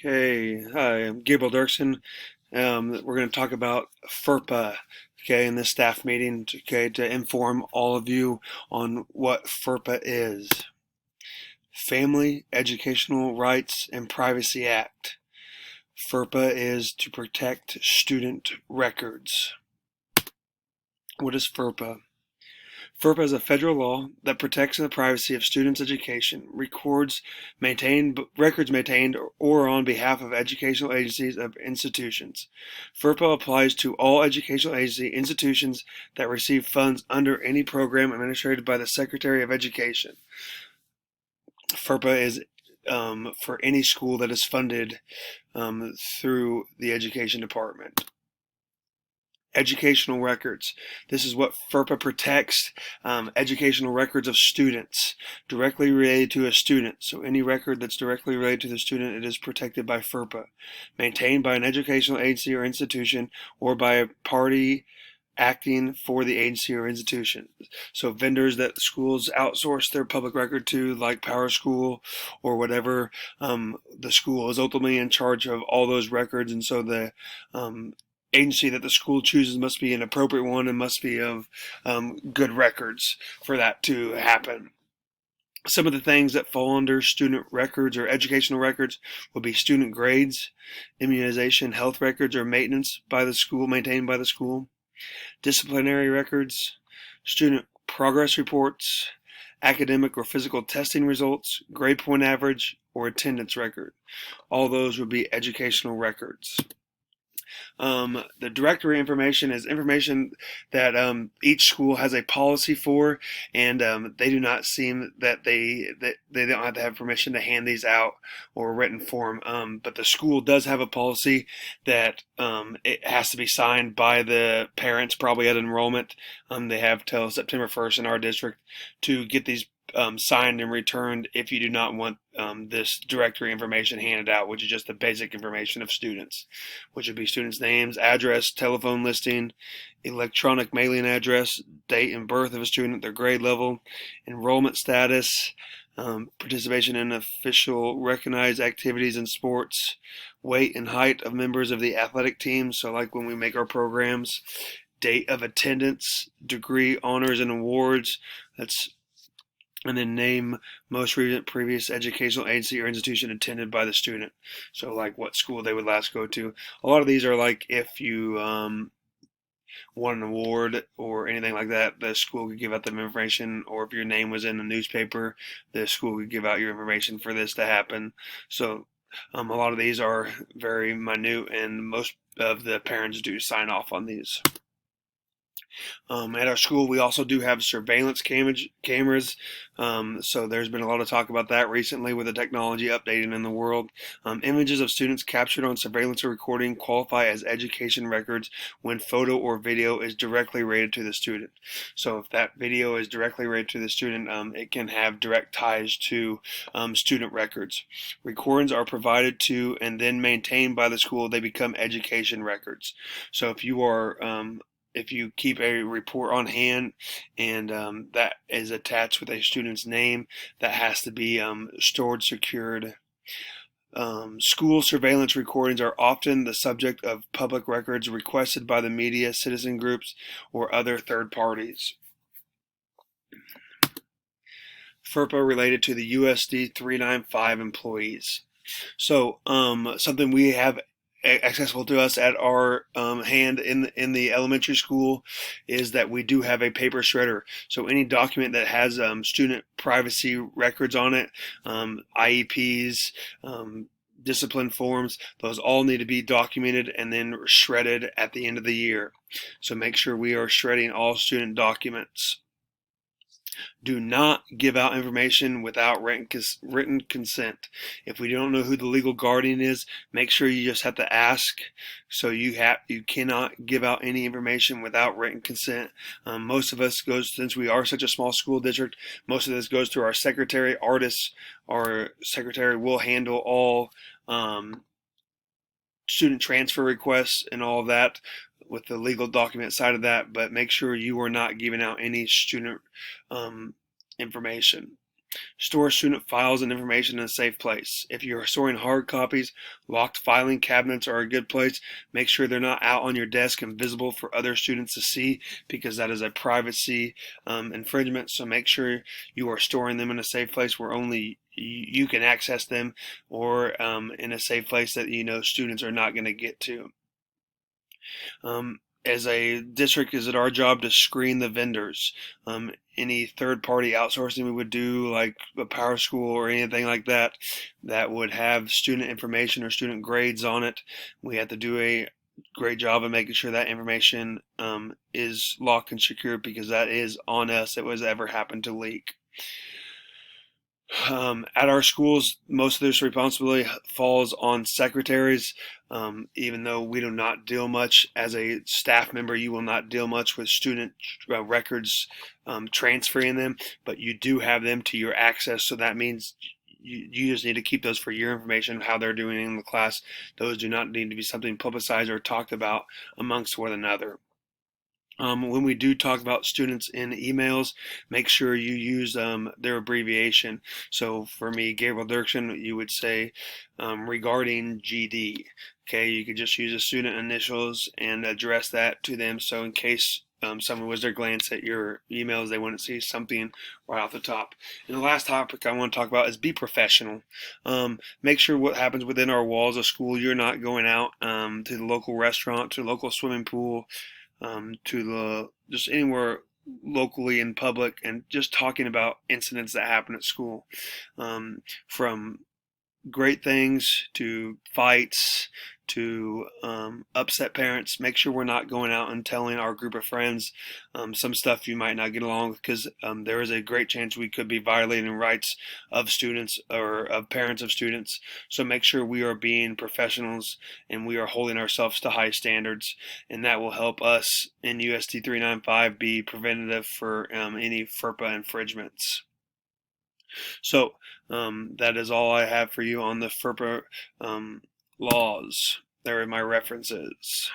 Okay, hi, I'm Gabriel Dirksen. We're going to talk about FERPA, okay, in this staff meeting, okay, to inform all of you on what FERPA is. Family Educational Rights and Privacy Act. FERPA is to protect student records. What is FERPA? FERPA is a federal law that protects the privacy of students' education, records records maintained or on behalf of educational agencies of institutions. FERPA applies to all educational agency institutions that receive funds under any program administered by the Secretary of Education. FERPA is for any school that is funded through the Education Department. Educational records. This is what FERPA protects, educational records of students directly related to a student. So any record that's directly related to the student, it is protected by FERPA. Maintained by an educational agency or institution or by a party acting for the agency or institution. So vendors that schools outsource their public record to, like PowerSchool or whatever, the school is ultimately in charge of all those records, and so the agency that the school chooses must be an appropriate one and must be of good records for that to happen. Some of the things that fall under student records or educational records will be student grades, immunization, health records or maintenance by the school, maintained by the school, disciplinary records, student progress reports, academic or physical testing results, grade point average, or attendance record. All those would be educational records. The directory information is information that each school has a policy for, and they do not seem that they don't have to have permission to hand these out or written form. But the school does have a policy that it has to be signed by the parents, probably at enrollment. They have till September 1st in our district to get these signed and returned if you do not want this directory information handed out, which is just the basic information of students, which would be students' names, address, telephone listing, electronic mailing address, date and birth of a student, their grade level, enrollment status, participation in official recognized activities and sports, weight and height of members of the athletic team, so like when we make our programs, date of attendance, degree, honors, and awards, and then name most recent previous educational agency or institution attended by the student. So like what school they would last go to. A lot of these are like if you won an award or anything like that, the school could give out the information, or if your name was in the newspaper, the school could give out your information for this to happen. So a lot of these are very minute, and most of the parents do sign off on these. At our school, we also do have surveillance cameras. So there's been a lot of talk about that recently with the technology updating in the world. Images of students captured on surveillance or recording qualify as education records when photo or video is directly related to the student. So if that video is directly related to the student, it can have direct ties to student records. Recordings are provided to and then maintained by the school. They become education records. So if you keep a report on hand and that is attached with a student's name, that has to be stored, secured. School surveillance recordings are often the subject of public records requested by the media, citizen groups, or other third parties. FERPA related to the USD 395 employees. So something we have accessible to us at our hand in the elementary school is that we do have a paper shredder. So any document that has student privacy records on it, IEPs, discipline forms, those all need to be documented and then shredded at the end of the year. So make sure we are shredding all student documents. Do not give out information without written consent. If we don't know who the legal guardian is, make sure you just have to ask. So you cannot give out any information without written consent. Most of us since we are such a small school district, most of this goes through our secretary. Artists, our secretary will handle all student transfer requests and all of that with the legal document side of that, but make sure you are not giving out any student information. Store student files and information in a safe place. If you're storing hard copies, locked filing cabinets are a good place. Make sure they're not out on your desk and visible for other students to see, because that is a privacy infringement. So make sure you are storing them in a safe place where only you can access them, or in a safe place that you know students are not going to get to. As a district, is it our job to screen the vendors? Any third-party outsourcing we would do, like a PowerSchool or anything like that, that would have student information or student grades on it, we have to do a great job of making sure that information is locked and secure, because that is on us if it was ever happened to leak. At our schools, most of this responsibility falls on secretaries. Even though we do not deal much as a staff member, you will not deal much with student records, transferring them, but you do have them to your access. So that means you just need to keep those for your information, how they're doing in the class. Those do not need to be something publicized or talked about amongst one another. When we do talk about students in emails, make sure you use their abbreviation. So for me, Gabriel Dirksen, you would say regarding GD. Okay, you could just use the student initials and address that to them. So in case someone was there glance at your emails, they wouldn't see something right off the top. And the last topic I want to talk about is be professional. Make sure what happens within our walls of school, you're not going out to the local restaurant, to the local swimming pool, to the just anywhere locally in public, and just talking about incidents that happen at school, from great things to fights to upset parents. Make sure we're not going out and telling our group of friends some stuff you might not get along with, because there is a great chance we could be violating rights of students or of parents of students. So make sure we are being professionals and we are holding ourselves to high standards, and that will help us in USD 395 be preventative for any FERPA infringements. So that is all I have for you on the FERPA laws. There are my references.